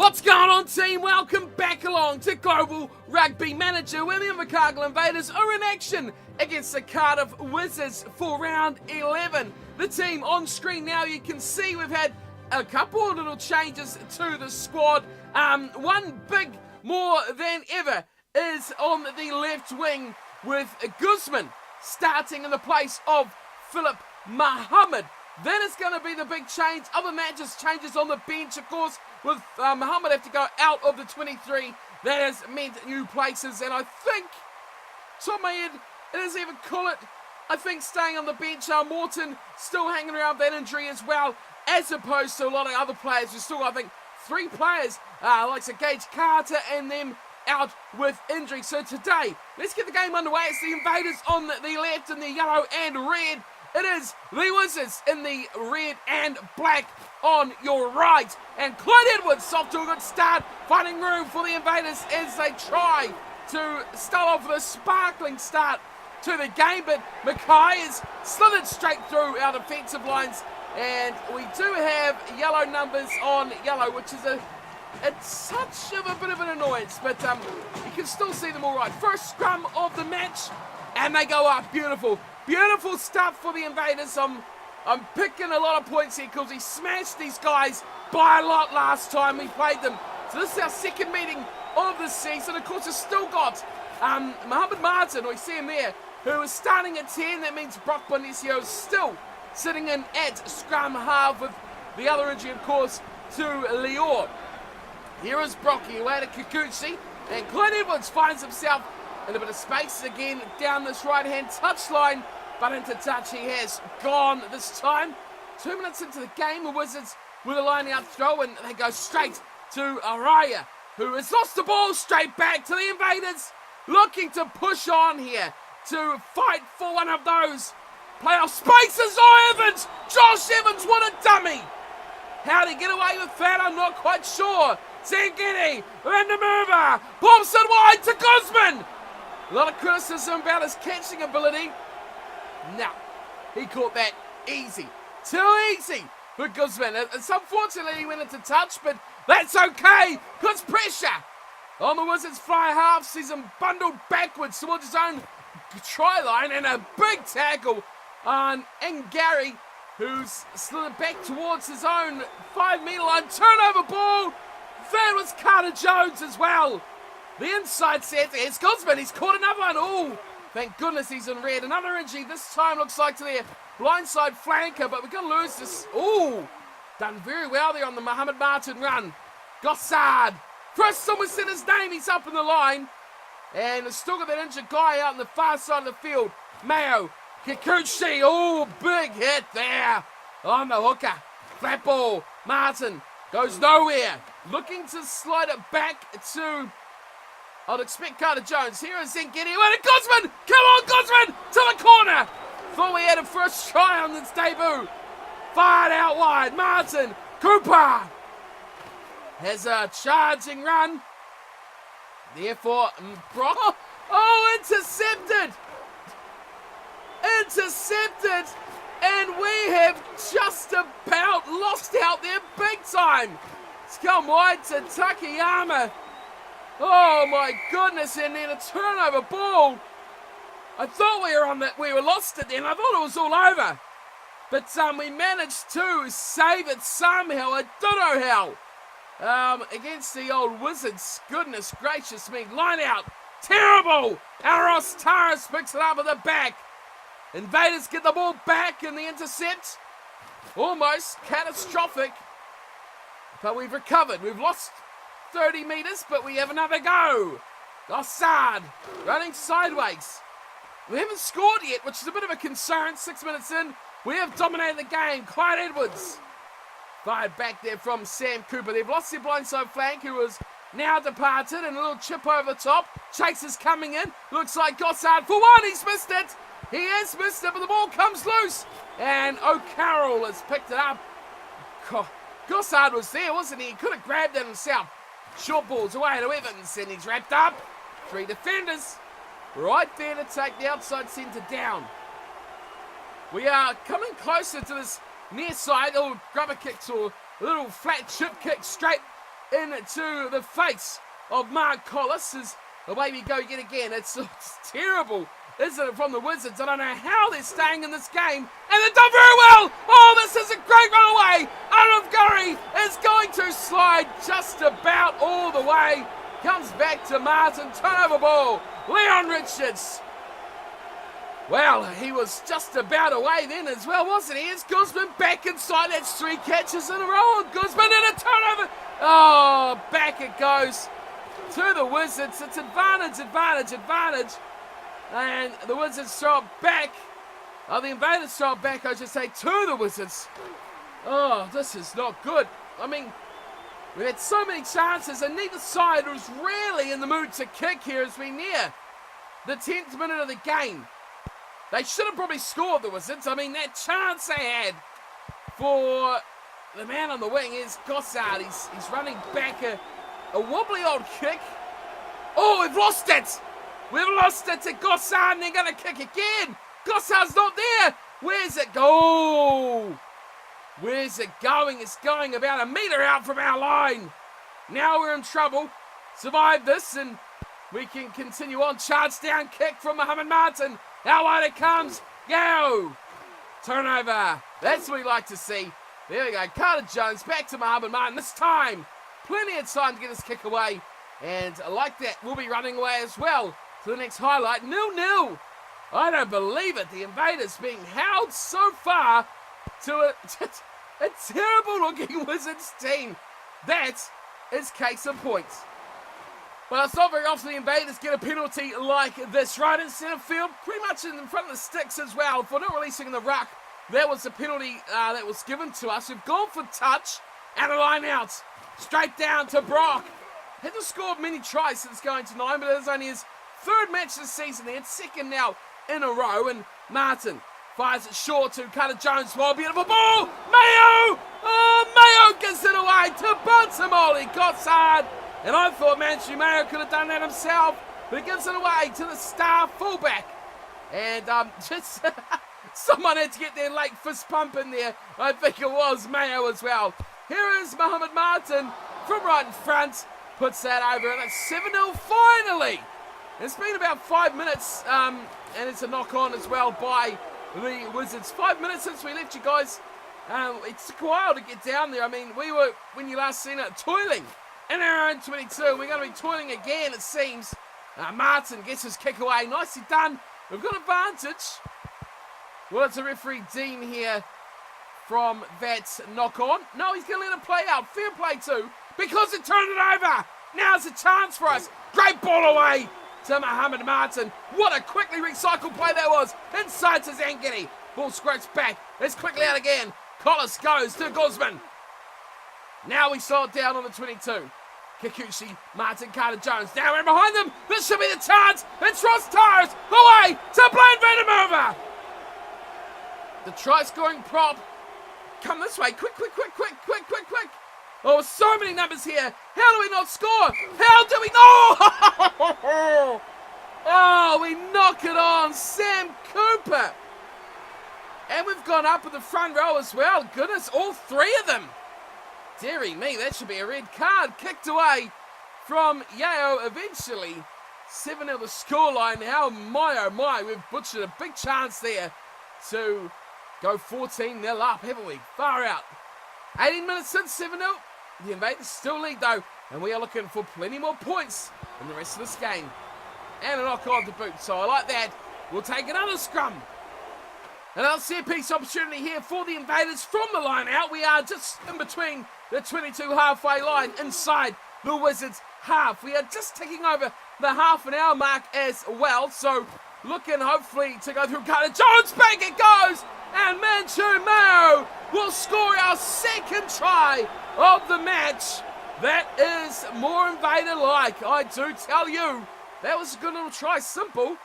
What's going on, team? Welcome back along to Global Rugby Manager, where the Invercargill Invaders are in action against the Cardiff Wizards for round 11. The team on screen now, you can see we've had a couple of little changes to the squad. One big, more than ever, is on the left wing with Guzman starting in the place of Philip Muhammad. That is going to be the big change. Other than that, just changes on the bench, of course, with Muhammad have to go out of the 23. That has meant new places, and I think, top of my head, it is even Collett, I think, staying on the bench. Morton still hanging around that injury as well, as opposed to a lot of other players. There's still, I think, three players, like Gage Carter and them, out with injury. So today, let's get the game underway. It's the Invaders on the left in the yellow and red. It is the Wizards in the red and black on your right. And Clyde Edwards off to a good start, finding room for the Invaders as they try to start off with a sparkling start to the game. But Mackay is slithered straight through our defensive lines. And we do have yellow numbers on yellow, which is it's such of a bit of an annoyance. But you can still see them all right. First scrum of the match, and they go up. Beautiful. Beautiful stuff for the Invaders. I'm picking a lot of points here because he smashed these guys by a lot last time we played them. So this is our second meeting of the season. Of course, we've still got Mohammed Martin, we see him there, who is starting at 10. That means Brock Bonesio is still sitting in at scrum half with the other injury, of course, to Lior. Here is Brocky away to Kikuchi, and Clyde Edwards finds himself in a bit of space again down this right-hand touchline, but into touch he has gone this time. 2 minutes into the game, the Wizards with a line-out throw, and they go straight to Araya, who has lost the ball straight back to the Invaders, looking to push on here to fight for one of those playoff spaces. Oh, Evans! Josh Evans, what a dummy! How'd he get away with that? I'm not quite sure. Zangini, Vandermeer, bumps it wide to Guzman. A lot of criticism about his catching ability. No, he caught that easy. Too easy for Guzman. It's unfortunately he went into touch, but that's okay, because pressure on the Wizards fly half sees him bundled backwards towards his own try line, and a big tackle on Ngari, who's slithered back towards his own 5-metre line. Turnover ball. That was Carter Jones as well. The inside set, there's Guzman, he's caught another one. Oh, thank goodness he's in red. Another injury, this time looks like to their blindside flanker, but we're going to lose this. Oh, done very well there on the Mohammed Martin run. Gossard, first someone said his name, he's up in the line. And it's still got that injured guy out on the far side of the field. Mayo, Kikuchi, oh, big hit there on the hooker. Flat ball, Martin goes nowhere. Looking to slide it back to, I'd expect Carter Jones. Here is Zengini. Wait, Guzman! Come on, Guzman! To the corner! Thought we had a first try on this debut. Fired out wide. Martin. Cooper has a charging run. Therefore, oh, intercepted! Intercepted! And we have just about lost out there big time. It's come wide to Takayama. Oh my goodness, and then a turnover ball. I thought we were lost it then. I thought it was all over. But we managed to save it somehow. I don't know how. Against the old Wizards. Goodness gracious me. Line out. Terrible. Aros Taras picks it up at the back. Invaders get the ball back in the intercept. Almost catastrophic. But we've recovered. We've lost 30 metres, but we have another go. Gossard running sideways. We haven't scored yet, which is a bit of a concern. 6 minutes in, we have dominated the game. Clyde Edwards fired back there from Sam Cooper. They've lost their blindside flank, who has now departed, and a little chip over the top. Chase is coming in. Looks like Gossard for one. He's missed it. He has missed it, but the ball comes loose. And O'Carroll has picked it up. Gossard was there, wasn't he? He could have grabbed it himself. Short balls away to Evans, and he's wrapped up. 3 defenders right there to take the outside centre down. We are coming closer to this near side. Little grubber kicks or little flat chip kick straight into the face of Mark Collis. As away we go yet again. It's terrible, isn't it, from the Wizards? I don't know how they're staying in this game, and they've done very well. Oh, this is a great run away. Arif Gurry is going to slide just about all the way. Comes back to Martin, turnover ball. Leon Richards. Well, he was just about away then as well, wasn't he? It's Guzman back inside. That's 3 catches in a row. Guzman in a turnover. Oh, back it goes to the Wizards. It's advantage. And the Wizards throw it back. Oh, the Invaders throw it back, I should say, to the Wizards. Oh, this is not good. I mean, we had so many chances, and neither side was really in the mood to kick here as we near the 10th minute of the game. They should have probably scored, the Wizards. I mean, that chance they had for the man on the wing is Gossard. He's running back a wobbly old kick. Oh, we've lost it. We've lost it to Gossard, and they're going to kick again. Gossard's not there. Where's it go? Where's it going? It's going about a metre out from our line. Now we're in trouble. Survive this, and we can continue on. Charge down kick from Mohamed Martin. How wide it comes. Go. Turnover. That's what we like to see. There we go. Carter Jones back to Mohamed Martin. This time, plenty of time to get his kick away. And like that, we'll be running away as well to the next highlight. 0-0. I don't believe it. The Invaders being held so far to a terrible-looking Wizards team. That is case in point. Well, it's not very often the Invaders get a penalty like this, right in centre field, pretty much in front of the sticks as well, for not releasing the ruck. That was the penalty that was given to us. We've gone for touch and a line out. Straight down to Brock. Hasn't scored many tries since going to 9, but it is only his 3rd match this season there, 2nd now in a row, and Martin fires it short to Carter Jones. Well, beautiful ball. Mayo! Oh, Mayo gives it away to Bantamoli. Gossard. And I thought Manchu Mayo could have done that himself, but he gives it away to the star fullback. And just someone had to get their late fist pump in there. I think it was Mayo as well. Here is Mohamed Martin from right in front. Puts that over, and it's 7-0 finally. It's been about 5 minutes, and it's a knock-on as well by the Wizards. 5 minutes since we left you guys. It took a while to get down there. I mean, we were, when you last seen it, toiling in our own 22. We're going to be toiling again, it seems. Martin gets his kick away. Nicely done. We've got advantage. Well, it's a referee deem here from that knock-on. No, he's going to let it play out. Fair play too, because it turned it over. Now's a chance for us. Great ball away to Mohamed Martin. What a quickly recycled play that was. Inside to Zangini. Ball squirts back. It's quickly out again. Collis goes to Guzman. Now we saw it down on the 22. Kikuchi, Martin, Carter Jones. Now we're behind them. This should be the chance. It's Ross Tars away to Blaine Vandermover. The try scoring prop. Come this way. Quick. Oh, so many numbers here. How do we not score? How do we not? Oh, we knock it on. Sam Cooper. And we've gone up with the front row as well. Goodness, all 3 of them. Deary me, that should be a red card. Kicked away from Yeo eventually. 7-0 the scoreline now. My, oh my, we've butchered a big chance there to go 14-0 up, haven't we? Far out. 18 minutes since 7-0. The Invaders still lead though, and we are looking for plenty more points in the rest of this game. And a knock-on to boot, so I like that. We'll take another scrum. Another set-piece opportunity here for the Invaders from the line out. We are just in between the 22 halfway line inside the Wizards half. We are just ticking over the half an hour mark as well, so looking hopefully to go through Carter Jones. Back it goes, and Manchu Mayo will score our 2nd try of the match. That is more Invader-like, I do tell you. That was a good little try, simple.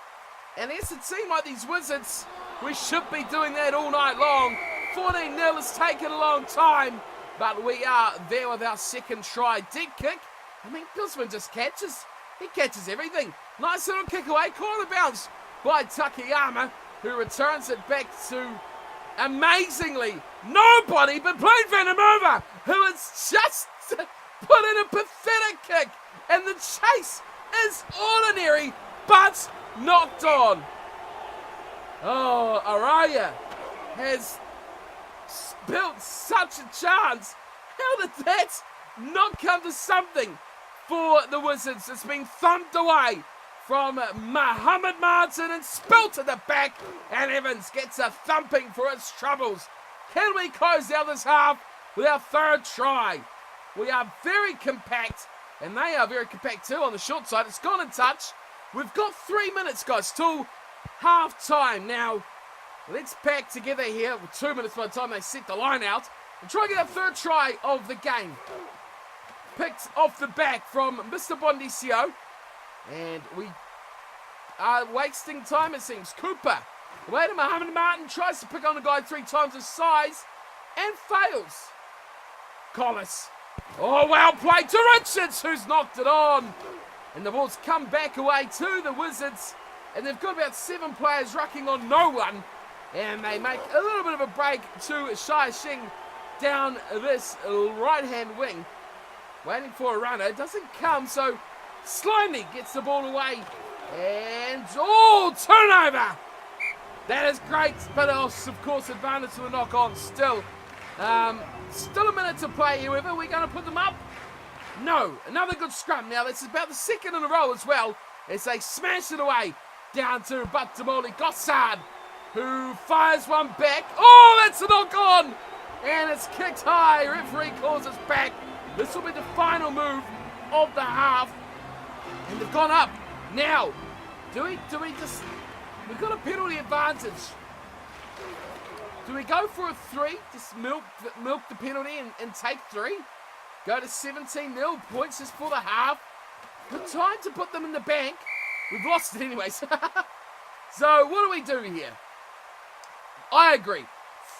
And yes, it seemed like these Wizards, we should be doing that all night long. 14-0 has taken a long time, but we are there with our 2nd try. Deep kick. I mean, Guzman just catches. He catches everything. Nice little kick away, corner bounce by Takayama, who returns it back to, amazingly, nobody but Blaine Vandermover, who is just put in a pathetic kick, and the chase is ordinary, but knocked on. Oh, Araya has built such a chance. How did that not come to something for the Wizards? It's been thumped away from Muhammad Martin and spilt to the back, and Evans gets a thumping for its troubles. Can we close out this half with our third try? We are very compact, and they are very compact too on the short side. It's gone in touch. We've got 3 minutes, guys, till half time. Now, let's pack together here with 2 minutes by the time they set the line out and try to get our third try of the game. Picked off the back from Mr. Bondisio. And we are wasting time, it seems. Cooper, away to Muhammad Martin, tries to pick on the guy 3 times his size and fails. Collis. Oh, well played to Richards, who's knocked it on. And the ball's come back away to the Wizards. And they've got about 7 players rucking on no one. And they make a little bit of a break to Shai Shing down this right-hand wing. Waiting for a runner. It doesn't come, so Slimy gets the ball away. And, oh, turnover! That is great, but of course, advantage to the knock-on still. Still a minute to play, however. We're going to put them up. No, another good scrum. Now, this is about the second in a row as well, as they smash it away down to Batamoli Gossard, who fires one back. Oh, that's a knock-on! And it's kicked high. Referee calls us back. This will be the final move of the half. And they've gone up. Now, do we just... We've got a penalty advantage. Do we go for a 3? Just milk the penalty and take 3? Go to 17-0 points just for the half. Good time to put them in the bank. We've lost it anyways. So, what do we do here? I agree.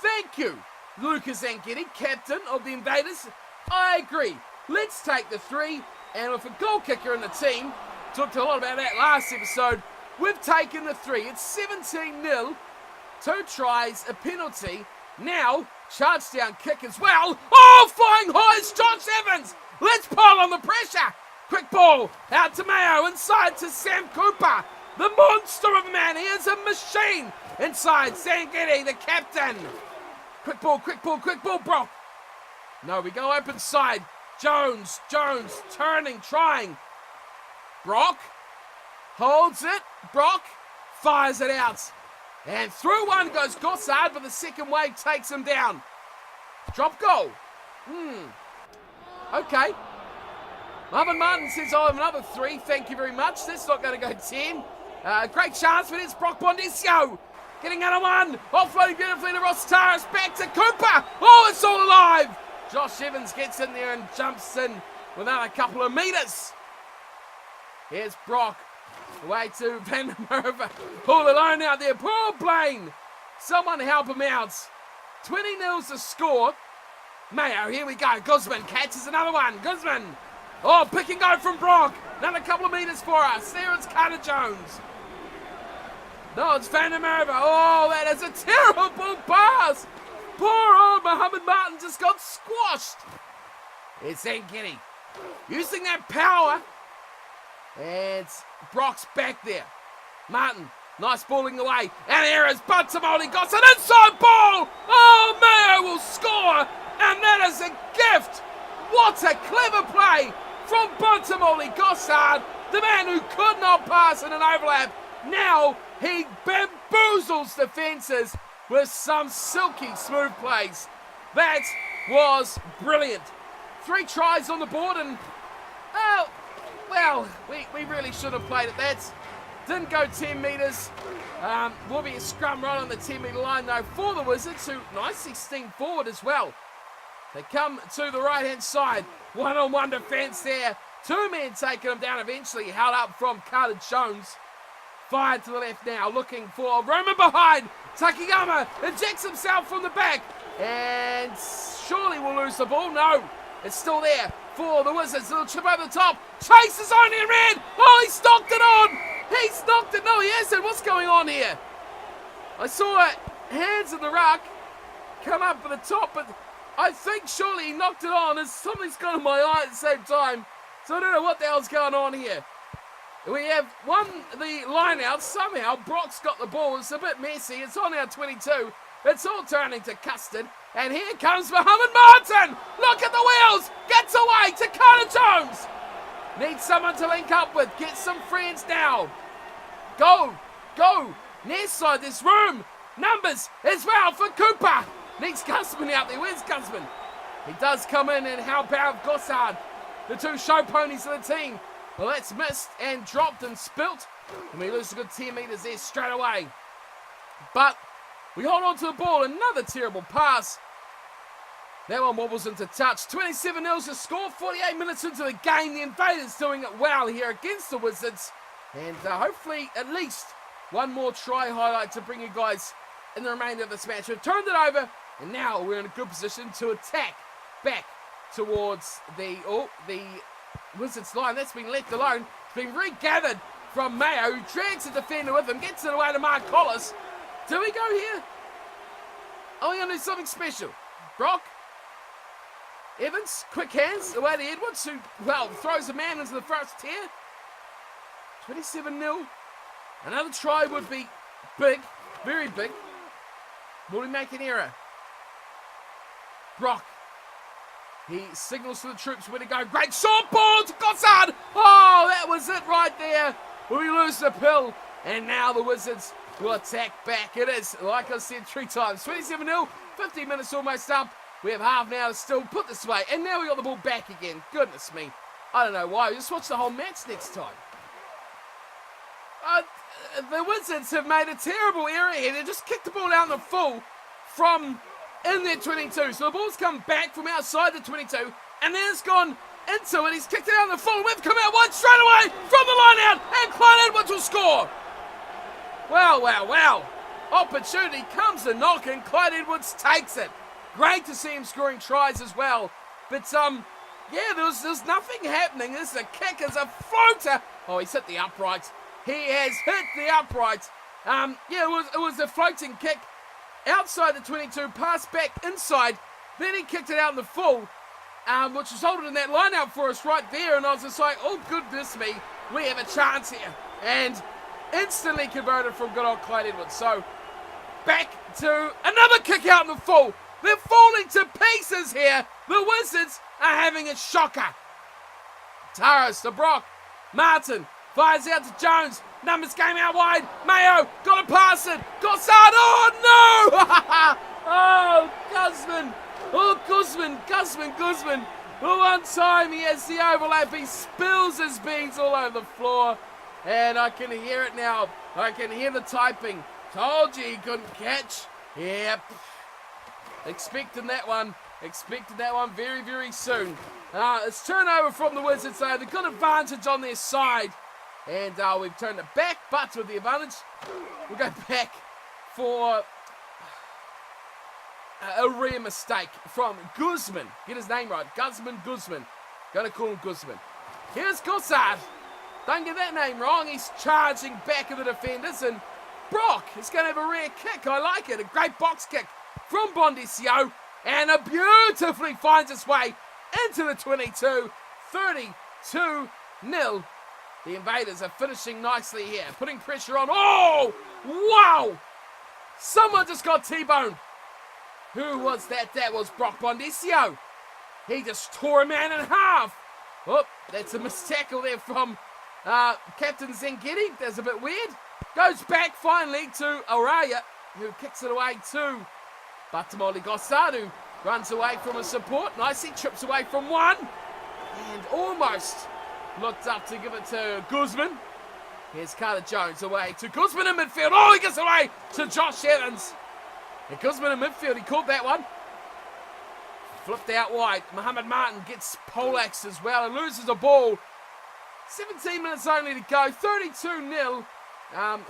Thank you, Lucas Zanchetti, captain of the Invaders. I agree. Let's take the 3. And with a goal kicker in the team, talked a lot about that last episode, we've taken the 3. It's 17-0. 2 tries, a penalty. Now, charge down kick as well. Oh, flying high is Josh Evans. Let's pile on the pressure. Quick ball out to Mayo, inside to Sam Cooper. The monster of a man. He is a machine. Inside, Zangetti, the captain. Quick ball, Brock. No, we go open side. Jones, turning, trying. Brock holds it. Brock fires it out. And through one goes Gossard, but the second wave takes him down. Drop goal. Okay. Muhammad Martin says, I'll have another 3. Thank you very much. That's not going to go 10. Great chance, but it's Brock Bondisio. Getting another one. Offloading beautifully to Rostaris. Back to Cooper. Oh, it's all alive. Josh Evans gets in there and jumps in without a couple of meters. Here's Brock. Away to Van der Merwe. All alone out there. Poor Blaine. Someone help him out. 20-0's the score. Mayo, here we go. Guzman catches another one. Guzman. Oh, pick and go from Brock. Another couple of meters for us. There it's Carter Jones. No, it's Van der Merwe. Oh, that is a terrible pass. Poor old Muhammad Martin just got squashed. It's Zangetti using that power. And Brock's back there. Martin, nice balling away. And here is Buntamoli. Got an inside ball. Oh, Mayo will score. And that is a gift. What a clever play from Buntamoli Gossard, the man who could not pass in an overlap. Now he bamboozles defences with some silky smooth plays. That was brilliant. 3 tries on the board and, oh, well, we really should have played at that. Didn't go 10 metres. Will be a scrum right on the 10-metre line though for the Wizards, who nicely steam forward as well. They come to the right-hand side. One-on-one defence there. 2 men taking them down eventually. Held up from Carter Jones. Fired to the left now, looking for Roman behind. Takayama ejects himself from the back. And surely we'll lose the ball. No, it's still there for the Wizards. Little chip over the top. Chase is only in red. Oh, he's knocked it on. He's knocked it. No, he hasn't. What's going on here? I saw hands in the ruck come up for the top, but I think surely he knocked it on as something's gone in my eye at the same time. So I don't know what the hell's going on here. We have won the line out somehow. Brock's got the ball. It's a bit messy. It's on our 22. It's all turning to custard. And here comes Mohammed Martin. Look at the wheels. Gets away to Connor Jones. Needs someone to link up with. Get some friends now. Go. Near side, there's room. Numbers as well for Cooper. Needs Gusman out there. Where's Gusman? He does come in, and how about Gossard? The two show ponies of the team. Well, that's missed and dropped and spilt. And we lose a good 10 metres there straight away. But we hold on to the ball. Another terrible pass. That one wobbles into touch. 27-0 to score. 48 minutes into the game. The Invaders doing it well here against the Wizards. And hopefully at least one more try highlight to bring you guys in the remainder of this match. We've turned it over. And now we're in a good position to attack back towards the Wizards line. That's been left alone. It's been regathered from Mayo, who drags the defender with him, gets it away to Mark Collis. Do we go here? Are we going to do something special? Brock? Evans? Quick hands away to Edwards, who, well, throws a man into the first tier. 27-0. Another try would be big, very big. Will he make an error? Brock. He signals to the troops where to go. Great short ball to Gossard. Oh, that was it right there. We lose the pill. And now the Wizards will attack back. It is, like I said 3 times, 27-0. 15 minutes almost up. We have half now to still put this away. And now we got the ball back again. Goodness me. I don't know why. Just watch the whole match next time. The Wizards have made a terrible error here. They just kicked the ball out in the full from in their 22. So the ball's come back from outside the 22, and then it's gone into it. He's kicked it out in the full. We've come out wide straight away from the line out, and Clyde Edwards will score. Wow. Opportunity comes to knock, and Clyde Edwards takes it. Great to see him scoring tries as well. But, yeah, there's nothing happening. This is a kick, it's a floater. Oh, he's hit the upright. He has hit the upright. Yeah, it was a floating kick. Outside the 22, passed back inside, then he kicked it out in the full, which resulted in that line out for us right there, and I was just like, oh goodness me, we have a chance here, and instantly converted from good old Clyde Edwards. So, back to another kick out in the full. They're falling to pieces here. The Wizards are having a shocker. Taras to Brock. Martin fires out to Jones. Numbers came out wide. Mayo got to pass it. Gossard. Oh no! Oh, Guzman. Oh, Guzman. The one time he has the overlap, he spills his beans all over the floor. And I can hear it now. I can hear the typing. Told you he couldn't catch. Yep. Expecting that one very, very soon. It's turnover from the Wizards though. They've got advantage on their side. And we've turned it back, but with the advantage, we'll go back for a rare mistake from Guzman. Get his name right. Guzman. Gonna call him Guzman. Here's Gossard. Don't get that name wrong. He's charging back at the defenders. And Brock is going to have a rare kick. I like it. A great box kick from Bondisio. And it beautifully finds its way into the 22. 32-0. The Invaders are finishing nicely here. Putting pressure on. Oh! Wow! Someone just got T-boned. Who was that? That was Brock Bondisio. He just tore a man in half. Oh, that's a missed tackle there from Captain Zenghetti. That's a bit weird. Goes back finally to Araya, who kicks it away to Batamoli Gossard, who runs away from a support. Nicely trips away from one. And almost looked up to give it to Guzman. Here's Carter Jones away to Guzman in midfield. Oh, he gets away to Josh Evans. And Guzman in midfield, he caught that one. Flipped out wide. Mohammed Martin gets poleaxed as well and loses the ball. 17 minutes only to go. 32-0.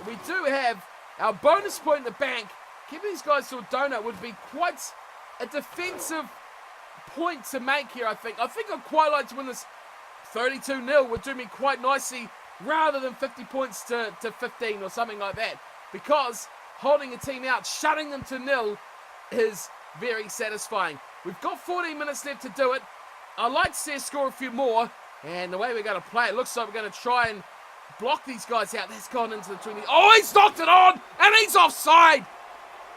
We do have our bonus point in the bank. Giving these guys to a donut would be quite a defensive point to make here, I think. I think I'd quite like to win this 32-0. Would do me quite nicely rather than 50 points to 15 or something like that. Because holding a team out, shutting them to nil is very satisfying. We've got 14 minutes left to do it. I'd like to see us score a few more. And the way we're going to play, it looks like we're going to try and block these guys out. That's gone into the 20. Oh, he's knocked it on, and he's offside.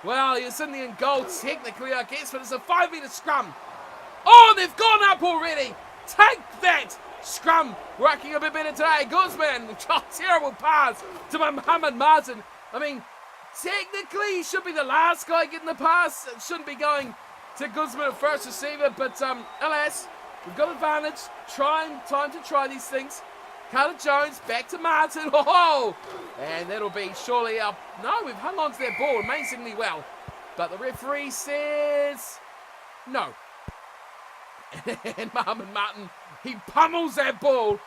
Well, he's in the end goal technically, I guess, but it's a 5-metre scrum. Oh, they've gone up already. Take that. Scrum working a bit better today. Guzman, oh, terrible pass to Mohamed Martin. I mean, technically, he should be the last guy getting the pass. It shouldn't be going to Guzman at first receiver, but alas, we've got advantage. Time to try these things. Carter Jones, back to Martin. Oh, and that'll be surely up. No, we've hung on to that ball amazingly well. But the referee says no. And Mohamed Martin, he pummels that ball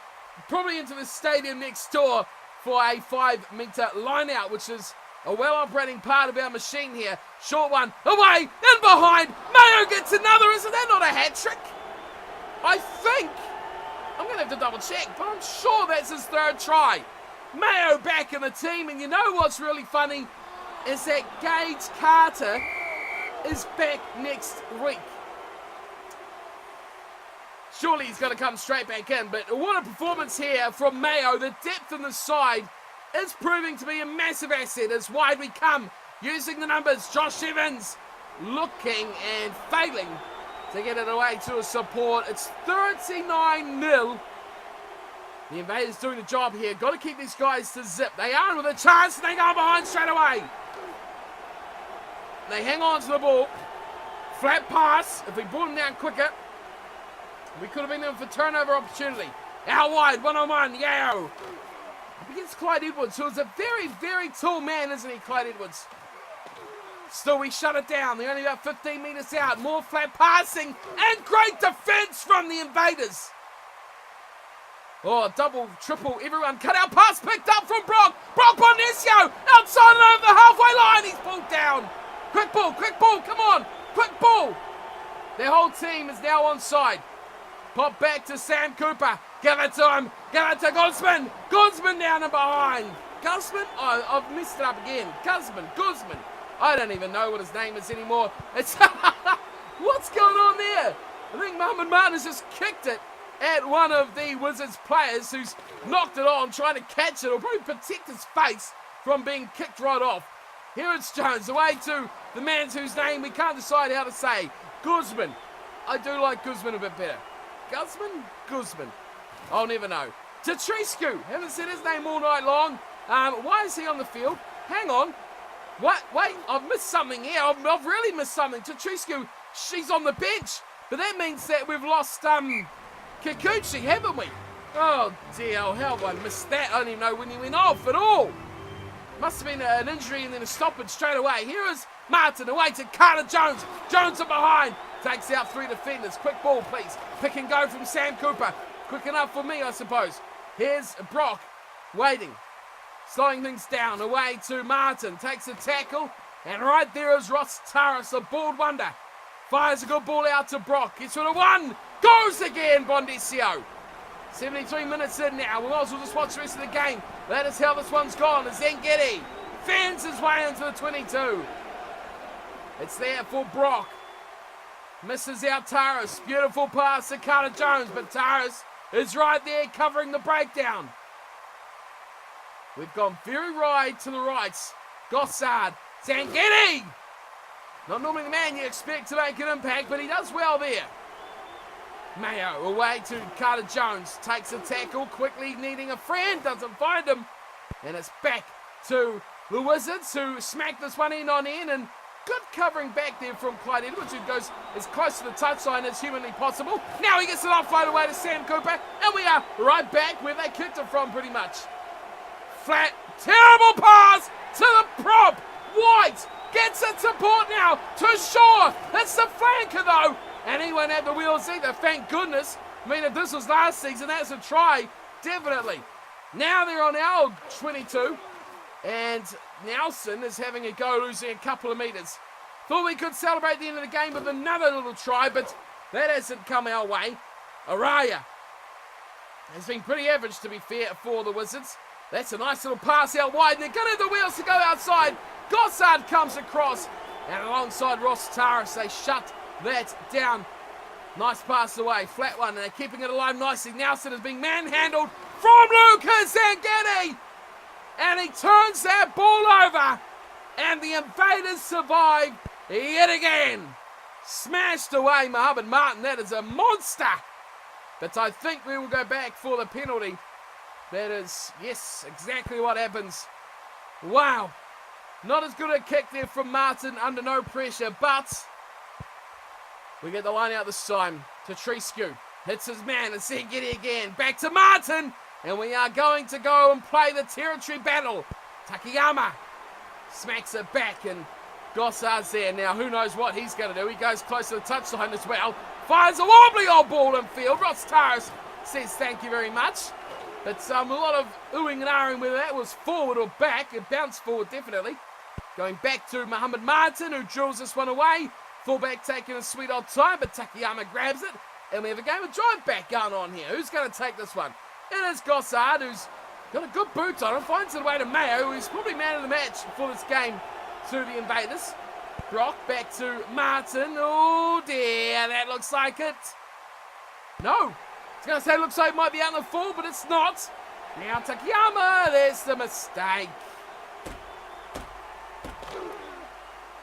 probably into the stadium next door for a 5-metre line out, which is a well-operating part of our machine here. Short one, away, and behind. Mayo gets another. Isn't that not a hat-trick? I think. I'm going to have to double-check, but I'm sure that's his 3rd try. Mayo back in the team, and you know what's really funny is that Gage Carter is back next week. Surely he's going to come straight back in, but what a performance here from Mayo. The depth in the side is proving to be a massive asset as wide we come. Using the numbers, Josh Evans looking and failing to get it away to a support. It's 39-0. The Invaders doing the job here. Got to keep these guys to zip. They are with a chance, and they go behind straight away. They hang on to the ball. Flat pass. If we brought them down quicker, we could have been in for turnover opportunity. Out wide, one-on-one, Yao. Up against Clyde Edwards, who is a very, very tall man, isn't he, Clyde Edwards? Still, we shut it down. They're only about 15 metres out. More flat passing and great defence from the Invaders. Oh, double, triple, everyone cut out. Pass picked up from Brock. Brock Bonicio outside and over the halfway line. He's pulled down. Quick ball, come on. Quick ball. Their whole team is now onside. Pop back to Sam Cooper. Give it to him. Give it to Guzman. Guzman down and behind. Guzman? Oh, I've messed it up again. Guzman. I don't even know what his name is anymore. It's what's going on there? I think Mohamed Martin has just kicked it at one of the Wizards players who's knocked it on, trying to catch it or probably protect his face from being kicked right off. Here it's Jones, away to the man whose name we can't decide how to say. Guzman. I do like Guzman a bit better. Guzman. I'll never know. Tatriscu. Haven't said his name all night long. Why is he on the field? Hang on. What? Wait, I've missed something here. I've really missed something. Tatriscu, she's on the bench. But that means that we've lost Kikuchi, haven't we? Oh dear, how have I missed that? I don't even know when he went off at all. Must have been an injury and then a stoppage straight away. Here is Martin away to Carter Jones. Jones are behind. Takes out 3 defenders. Quick ball, please. Pick and go from Sam Cooper. Quick enough for me, I suppose. Here's Brock waiting. Slowing things down. Away to Martin. Takes a tackle. And right there is Ross Taras, a bald wonder. Fires a good ball out to Brock. Gets rid of one. Goes again, Bondesio. 73 minutes in now. We might as well just watch the rest of the game. That is how this one's gone. Zengedi fans his way into the 22. It's there for Brock. Misses out Taras. Beautiful pass to Carter Jones, but Taras is right there covering the breakdown. We've gone very wide to the right. Gossard. Zengedi. Not normally the man you expect to make an impact, but he does well there. Mayo away to Carter Jones. Takes a tackle, quickly needing a friend. Doesn't find him. And it's back to the Wizards, who smack this one end on end. And good covering back there from Clyde Edwards, who goes as close to the touchline as humanly possible. Now he gets it offload away to Sam Cooper. And we are right back where they kicked it from pretty much. Flat, terrible pass to the prop. White gets it to Port now, to Shaw. That's the flanker though. And he won't have the wheels either, thank goodness. I mean, if this was last season, that's a try, definitely. Now they're on our 22. And Nelson is having a go, losing a couple of metres. Thought we could celebrate the end of the game with another little try, but that hasn't come our way. Araya has been pretty average, to be fair, for the Wizards. That's a nice little pass out wide, and they're going to have the wheels to go outside. Gossard comes across, And alongside Ross Taris, they shut that down. Nice pass away, flat one, and they're keeping it alive nicely. Nelson is being manhandled from Lucas Zangani, and he turns that ball over, and the Invaders survive yet again. Smashed away Mohammed Martin, that is a monster. But I think we will go back for the penalty. That is, yes, exactly what happens. Wow. Not as good a kick there from Martin under no pressure, but we get the line out this time to Trescu. Hits his man and Zangani again. Back to Martin. And we are going to go and play the territory battle. Takayama smacks it back and Gossard's there. Now who knows what he's going to do. He goes close to the touchline as well. Fires a wobbly old ball in field. Ross Taris says thank you very much. But a lot of oohing and ahhing whether that was forward or back. It bounced forward definitely. Going back to Mohammed Martin who drills this one away. Fullback taking a sweet old time, but Takayama grabs it. And we have a game of drive back going on here. Who's going to take this one? It is Gossard, who's got a good boot on him. Finds it away to Mayo, who's probably man of the match for this game to the Invaders. Brock back to Martin. Oh dear, that looks like it. No. I was going to say it looks like it might be out in the full, but it's not. Now Takayama, there's the mistake.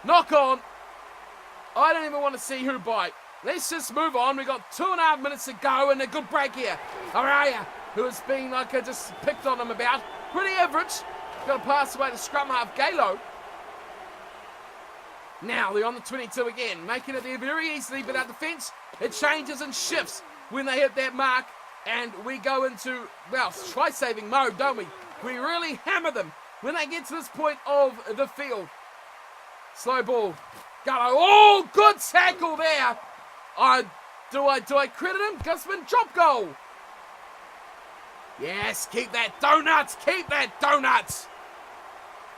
Knock on. I don't even want to see who bite. Let's just move on. We've got 2.5 minutes to go and a good break here. Araya, who has been like I just picked on him about. Pretty average. Got to pass away to scrum half Galo. Now they're on the 22 again. Making it there very easily, but our defence, it changes and shifts when they hit that mark. And we go into, well, try-saving mode, don't we? We really hammer them when they get to this point of the field. Slow ball. Gallo, oh, good tackle there. Do I credit him? Gusman, drop goal. Yes, keep that donuts. Keep that donuts.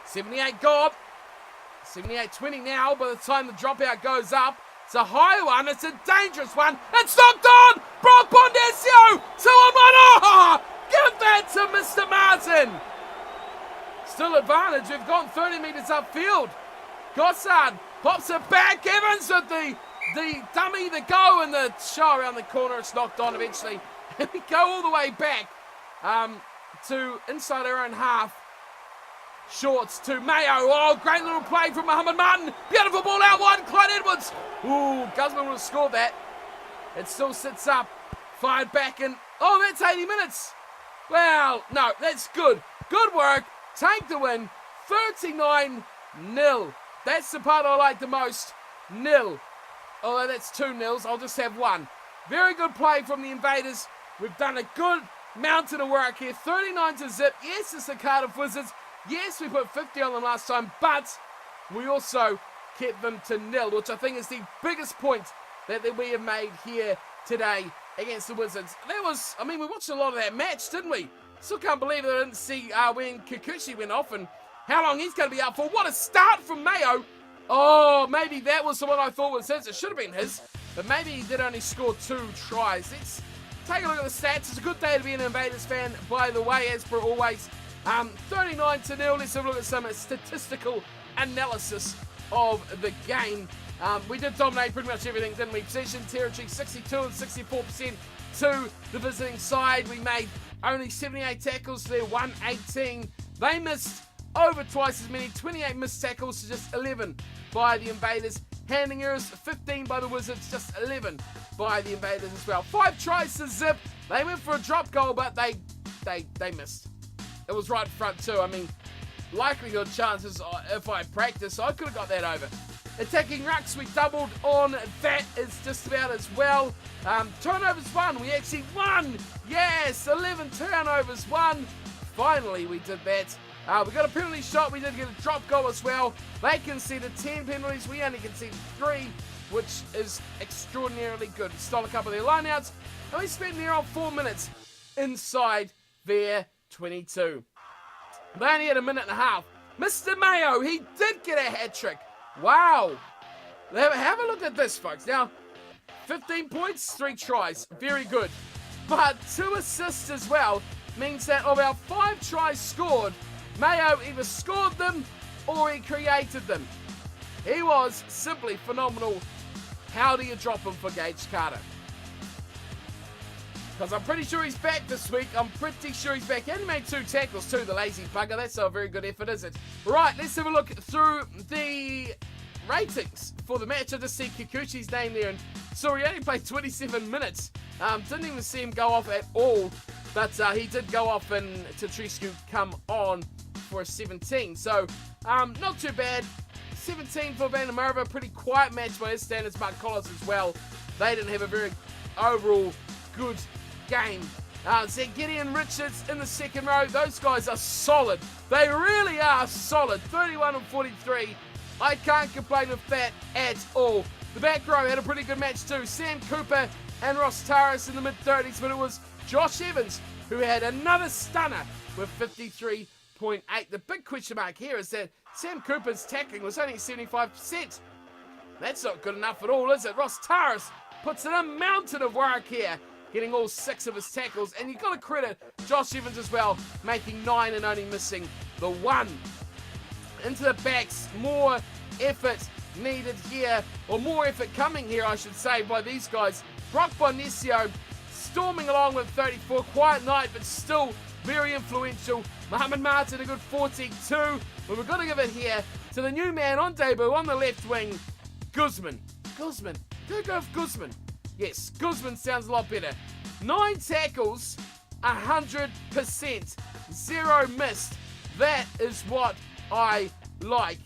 78 gone. 78-20 now by the time the dropout goes up. It's a high one. It's a dangerous one. It's knocked on. Brock Bondesio. 2-on-1. Oh, give that to Mr. Martin. Still advantage. We've gone 30 metres upfield. Gossard pops it back. Evans with the dummy, the go, and the show around the corner. It's knocked on eventually. And we go all the way back to inside our own half. Shorts to Mayo. Oh, great little play from Mohammed Martin. Beautiful ball out wide. Clyde Edwards. Ooh, Guzman would have scored that. It still sits up. Fired back and, oh, that's 80 minutes. Well, no, that's good. Good work. Take the win. 39-0. That's the part I like the most. 0. Although that's 2 nils, I'll just have 1. Very good play from the Invaders. We've done a good mountain of work here. 39-0. Yes, it's the Cardiff Wizards. Yes, we put 50 on them last time, but we also kept them to 0, which I think is the biggest point that we have made here today against the Wizards. That was, I mean, we watched a lot of that match, didn't we? Still can't believe that I didn't see when Kikuchi went off and how long he's going to be out for. What a start from Mayo. Oh, maybe that was the one I thought was his. It should have been his, but maybe he did only score 2 tries. Let's take a look at the stats. It's a good day to be an Invaders fan, by the way, as per always. 39-0. Let's have a look at some statistical analysis of the game. We did dominate pretty much everything, didn't we? Possession, territory, 62 and 64% to the visiting side. We made only 78 tackles to their 118. They missed over twice as many, 28 missed tackles to just 11 by the Invaders. Handling errors, 15 by the Wizards, just 11 by the Invaders as well. 5 tries to zip. They went for a drop goal, but they missed. It was right in front too. I mean, likelihood chances, if I practiced, I could have got that over. Attacking rucks, we doubled on that is just about as well. Turnovers 1, we actually won. Yes, 11 turnovers 1. Finally, we did that. We got a penalty shot. We did get a drop goal as well. They conceded 10 penalties. We only conceded 3, which is extraordinarily good. We stole a couple of their lineouts, and we spent near on 4 minutes inside their 22. They only had a minute and a half. Mr. Mayo, he did get a hat trick. Wow. Have a look at this, folks. Now, 15 points, 3 tries. Very good. But 2 assists as well means that of our 5 tries scored, Mayo either scored them or he created them. He was simply phenomenal. How do you drop him for Gage Carter? Because I'm pretty sure he's back this week. I'm pretty sure he's back. He only made 2 tackles too, the lazy bugger. That's not a very good effort, is it? Right, let's have a look through the ratings for the match. I just see Kikuchi's name there, and so he only played 27 minutes. Didn't even see him go off at all, but he did go off and Tatriscu come on for a 17. So, not too bad. 17 for Vandermerva. Pretty quiet match by his standards. Mark Collins as well. They didn't have a very overall good game. Gideon Richards in the second row. Those guys are solid. They really are solid. 31 and 43. I can't complain with that at all. The back row had a pretty good match too. Sam Cooper and Ross Taras in the mid-30s, but it was Josh Evans who had another stunner with 53.8. The big question mark here is that Sam Cooper's tackling was only 75%. That's not good enough at all, is it? Ross Taras puts in a mountain of work here, getting all 6 of his tackles, and you've got to credit Josh Evans as well, making 9 and only missing the 1. Into the backs, more effort needed here, or more effort coming here, I should say, by these guys. Brock Bonesio storming along with 34, quiet night, but still very influential. Mohamed Martin, a good 42, but we've got to give it here to the new man on debut on the left wing, Guzman. Guzman, go with Guzman. Yes, Guzman sounds a lot better. 9 tackles, 100%, 0 missed. That is what I like.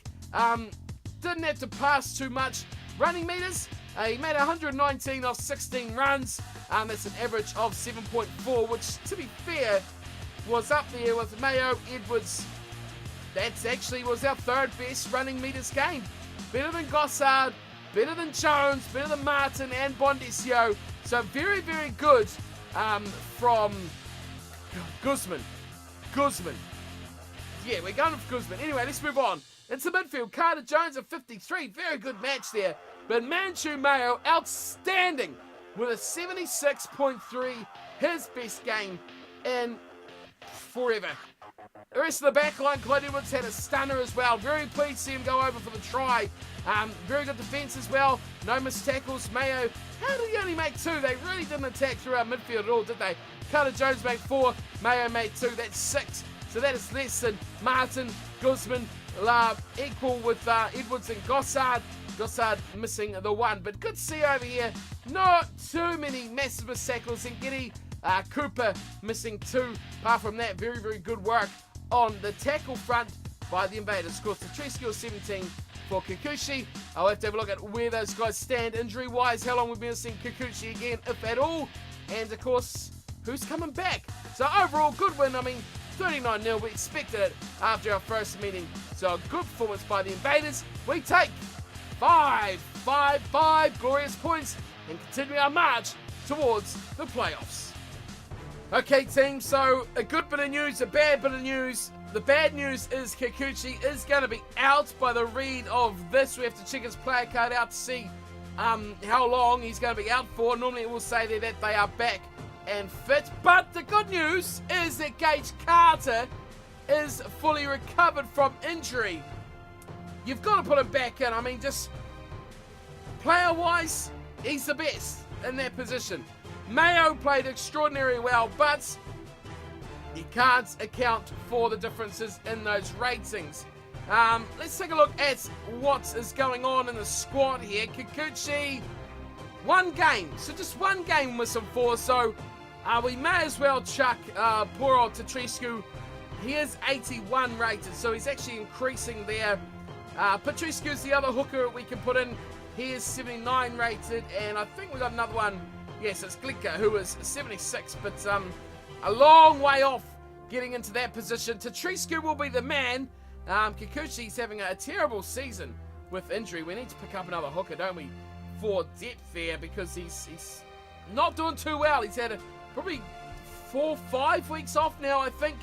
Didn't have to pass too much. Running meters, he made 119 off 16 runs. That's an average of 7.4, which, to be fair, was up there with Mayo, Edwards. That actually was our 3rd best running meters game. Better than Gossard, better than Jones, better than Martin and Bondesio. So very, very good from Guzman. Yeah, we're going with Guzman. Anyway, let's move on. Into midfield, Carter Jones at 53. Very good match there. But Manchu Mayo, outstanding with a 76.3. His best game in forever. The rest of the back line, Clyde Edwards had a stunner as well. Very pleased to see him go over for the try. Very good defence as well. No missed tackles. Mayo, how did he only make 2? They really didn't attack throughout midfield at all, did they? Carter Jones made 4. Mayo made 2. That's 6. So that is less than Martin, Guzman, equal with Edwards and Gossard. Gossard missing the 1. But good to see over here. Not too many massive missed tackles. And Giddy Cooper missing 2. Apart from that, very, very good work on the tackle front by the Invaders. Of course, the tree skill 17 for Kikuchi. I'll have to have a look at where those guys stand injury-wise, how long we've been missing Kikuchi again, if at all. And, of course, who's coming back. So, overall, good win. I mean, 39-0. We expected it after our first meeting. So, a good performance by the Invaders. We take 5 glorious points and continue our march towards the playoffs. Okay, team, so a good bit of news, a bad bit of news. The bad news is Kikuchi is going to be out by the read of this. We have to check his player card out to see how long he's going to be out for. Normally it will say there that they are back and fit. But the good news is that Gage Carter is fully recovered from injury. You've got to put him back in. I mean, just player-wise, he's the best in that position. Mayo played extraordinarily well, but you can't account for the differences in those ratings. Let's take a look at what is going on in the squad here. Kikuchi, 1 game. So just 1 game with some 4. So we may as well chuck poor old Tatriscu. He is 81 rated, so he's actually increasing there. Patriscu's the other hooker we can put in. He is 79 rated, and I think we got another one. Yes, it's Glicker, who is 76, but a long way off getting into that position. Tatriscu will be the man. Kikuchi's having a terrible season with injury. We need to pick up another hooker, don't we, for depth there, because he's not doing too well. He's had probably 4-5 weeks off now, I think.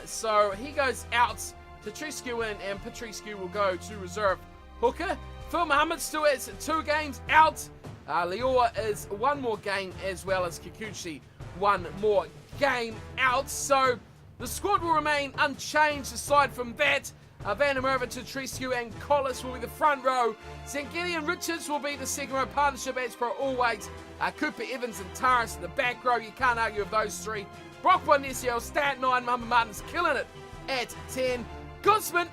So he goes out, Tatriscu in, and Patriscu will go to reserve hooker. Phil Muhammad still has 2 games out. Leora is 1 more game, as well as Kikuchi 1 more game out. So the squad will remain unchanged aside from that. Van der Merwe, Trescu and Collis will be the front row. Zangeli and Richards will be the second row partnership as per always. Cooper, Evans and Taras in the back row. You can't argue with those three. Brock Bonesio, start 9. Mama Martin's killing it at 10. Guzman,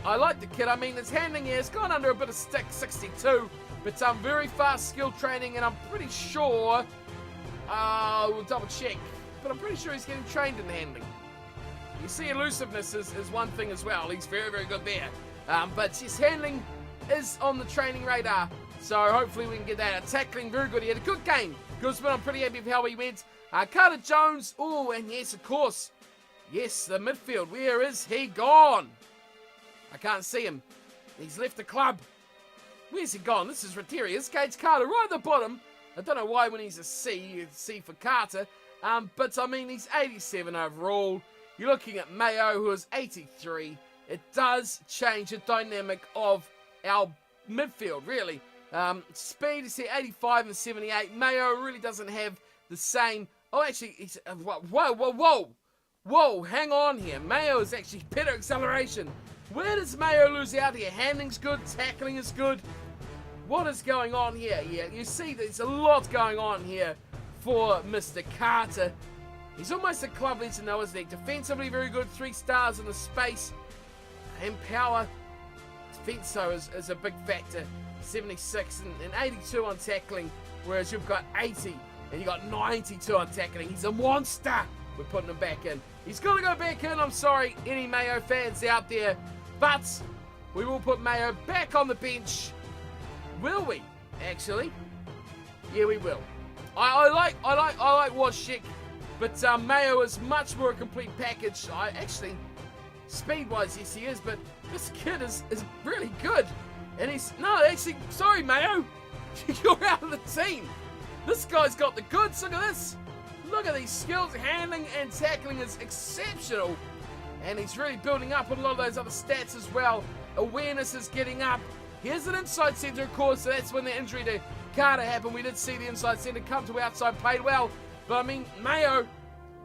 I like the kid. I mean, his handling here has gone under a bit of stick, 62. But very fast skill training, and I'm pretty sure, we'll double check, but I'm pretty sure he's getting trained in handling. You see, elusiveness is one thing as well. He's very, very good there. But his handling is on the training radar, so hopefully we can get that. Tackling, very good. He had a good game. Guzman, I'm pretty happy with how he went. Carter Jones, oh, and yes, of course. Yes, the midfield. Where is he gone? I can't see him. He's left the club. Where's he gone? This is Ratiri. This Gage Carter right at the bottom. I don't know why when he's a C for Carter. But, I mean, he's 87 overall. You're looking at Mayo, who is 83. It does change the dynamic of our midfield, really. Speed is here, 85 and 78. Mayo really doesn't have the same... Oh, actually, he's... Whoa, hang on here. Mayo is actually better acceleration. Where does Mayo lose out here? Handling's good, tackling is good. What is going on here? Yeah, you see there's a lot going on here for Mr. Carter. He's almost a club legend though, isn't he? Defensively very good, 3 stars in the space. And power, defense though is a big factor. 76 and 82 on tackling, whereas you've got 80 and you've got 92 on tackling. He's a monster. We're putting him back in. He's got to go back in. I'm sorry, any Mayo fans out there. But we will put Mayo back on the bench. Will we? Actually, yeah, we will. I like Washik, but Mayo is much more a complete package. Speed-wise, yes, he is, but this kid is really good. And sorry, Mayo, you're out of the team. This guy's got the goods. Look at this. Look at these skills. Handling and tackling is exceptional. And he's really building up on a lot of those other stats as well. Awareness is getting up. Here's an inside centre, of course, so that's when the injury to Carter happened. We did see the inside centre come to outside, played well. But, I mean, Mayo,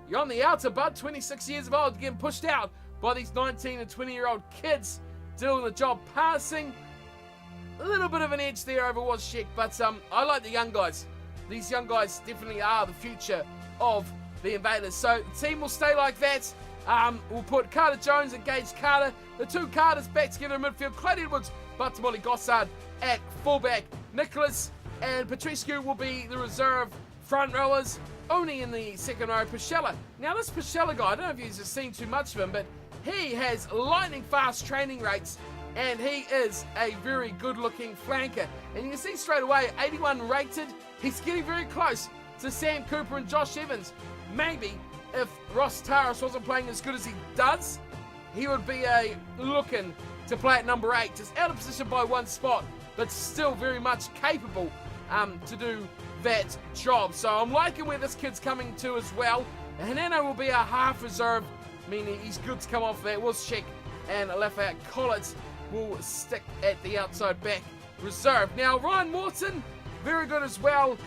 you're on the outer, bud, 26 years of old, getting pushed out by these 19 and 20-year-old kids doing the job. Passing, a little bit of an edge there over Washik, but I like the young guys. These young guys definitely are the future of the Invaders. So the team will stay like that. We'll put Carter Jones and Gage Carter, the 2 Carters back together in midfield. Clyde Edwards, Batamoli Gossard at fullback. Nicholas and Petrescu will be the reserve front rowers. Only in the second row, Pichella. Now this Pichella guy, I don't know if you've seen too much of him, but he has lightning fast training rates and he is a very good looking flanker. And you can see straight away, 81 rated. He's getting very close to Sam Cooper and Josh Evans. Maybe if Ross Taras wasn't playing as good as he does, he would be looking to play at number 8, just out of position by 1 spot, but still very much capable to do that job. So I'm liking where this kid's coming to as well. Hanano will be a half reserve, meaning he's good to come off that. Wozciak and Lafayette Collins will stick at the outside back reserve. Now Ryan Morton, very good as well.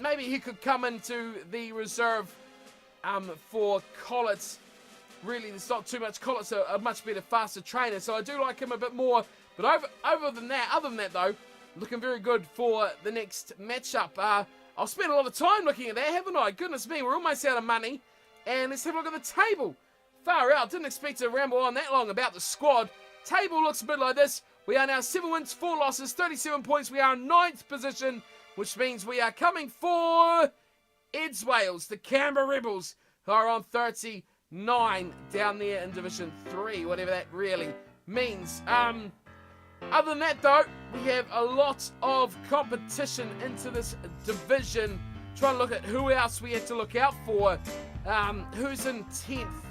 Maybe he could come into the reserve for Collins. Really, there's not too much. Collins a much better, faster trainer, so I do like him a bit more. But other than that though, looking very good for the next matchup. I've spent a lot of time looking at that, haven't I? Goodness me, we're almost out of money. And let's have a look at the table. Far out, didn't expect to ramble on that long about the squad. Table looks a bit like this. We are now 7 wins, 4 losses, 37 points. We are in 9th position, which means we are coming for Eds Wales, the Canberra Rebels, who are on 39 down there in Division 3, whatever that really means. Other than that, though, we have a lot of competition into this division. Trying to look at who else we have to look out for. Who's in 10th?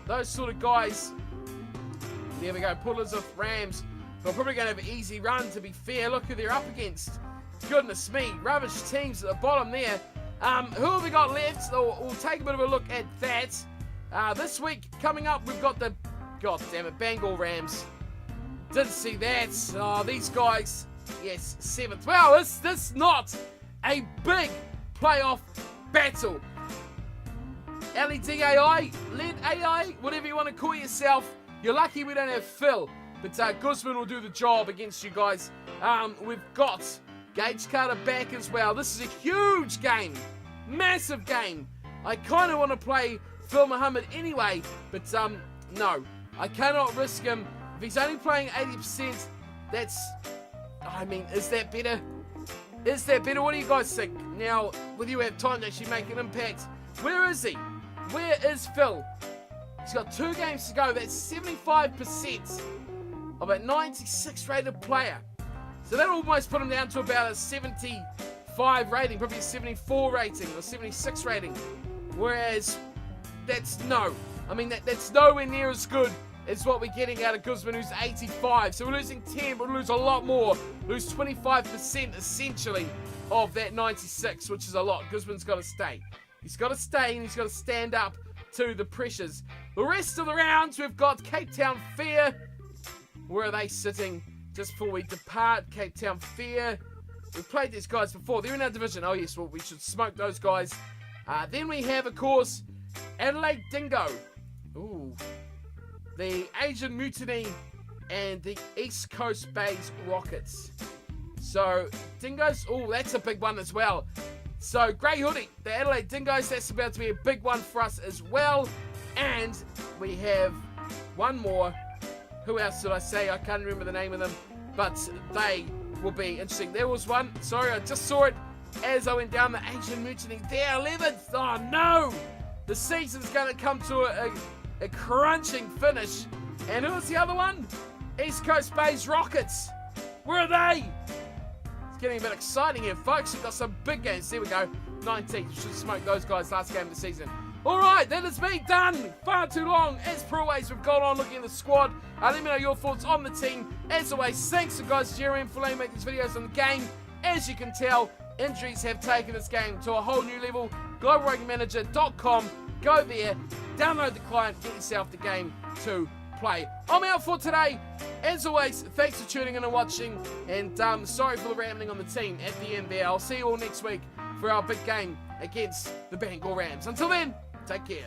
Those sort of guys. There we go. Pullers of Rams. They're probably going to have an easy run, to be fair. Look who they're up against. Goodness me. Rubbish teams at the bottom there. Who have we got left? We'll take a bit of a look at that. This week, coming up, we've got the... God damn it, Bengal Rams. Didn't see that. Oh, these guys. Yes, 7th. Wow, this not a big playoff battle. LEDAI, LED AI, whatever you want to call yourself. You're lucky we don't have Phil, but Guzman will do the job against you guys. We've got Gage Carter back as well. This is a huge game. Massive game. I kind of want to play Phil Muhammad anyway, but no. I cannot risk him. If he's only playing 80%, that's... I mean, is that better? Is that better? What do you guys think? Now, will you have time to actually make an impact? Where is he? Where is Phil? He's got 2 games to go. That's 75% of a 96 rated player. So that almost put him down to about a 75 rating, probably a 74 rating or 76 rating. Whereas that's that's nowhere near as good as what we're getting out of Guzman, who's 85. So we're losing 10, but we'll lose a lot more. Lose 25% essentially of that 96, which is a lot. Guzman's got to stay. He's got to stay and he's got to stand up to the pressures. The rest of the rounds, we've got Cape Town Fair. Where are they sitting? Just before we depart, Cape Town Fair. We've played these guys before. They're in our division. Oh yes, well, we should smoke those guys. Then we have, of course, Adelaide Dingo. Ooh. The Asian Mutiny and the East Coast Bays Rockets. So, Dingoes, oh, that's a big one as well. So, Grey Hoodie, the Adelaide Dingoes, that's about to be a big one for us as well. And we have one more. Who else did I say? I can't remember the name of them. But they will be interesting. There was one. Sorry, I just saw it as I went down. The Asian Mutiny. They're 11th. Oh, no. The season's going to come to a crunching finish. And who was the other one? East Coast Bays Rockets. Where are they? It's getting a bit exciting here, folks. We've got some big games. There we go. 19th. We should smoke those guys last game of the season. Alright, that is me done. Far too long. As per always, we've gone on looking at the squad. Let me know your thoughts on the team. As always, thanks to guys Jerry and Filet make these videos on the game. As you can tell, injuries have taken this game to a whole new level. GlobalRugbyManager.com. Go there, download the client, get yourself the game to play. I'm out for today. As always, thanks for tuning in and watching. And sorry for the rambling on the team at the end there. I'll see you all next week for our big game against the Bangor Rams. Until then, take care.